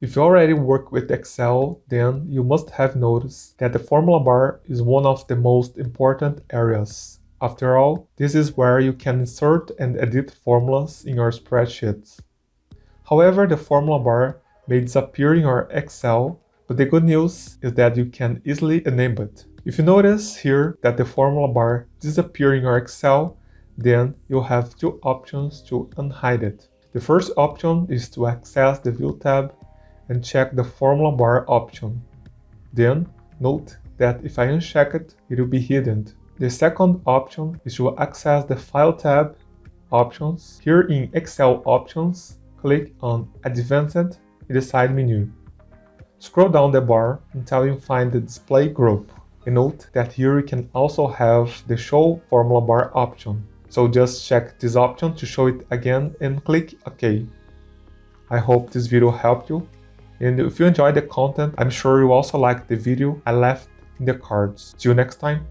If you already work with Excel, then you must have noticed that the formula bar is one of the most important areas. After all, this is where you can insert and edit formulas in your spreadsheets. However, the formula bar may disappear in your Excel, but the good news is that you can easily enable it. If you notice here that the formula bar disappears in your Excel, then you'll have two options to unhide it. The first option is to access the View tab and check the formula bar option. Then, note that if I uncheck it, it will be hidden. The second option is to access the File tab options. Here in Excel Options, click on Advanced in the side menu. Scroll down the bar until you find the Display group. And note that here you can also have the Show Formula Bar option. So just check this option to show it again and click OK. I hope this video helped you. And if you enjoyed the content, I'm sure you also like the video I left in the cards. See you next time.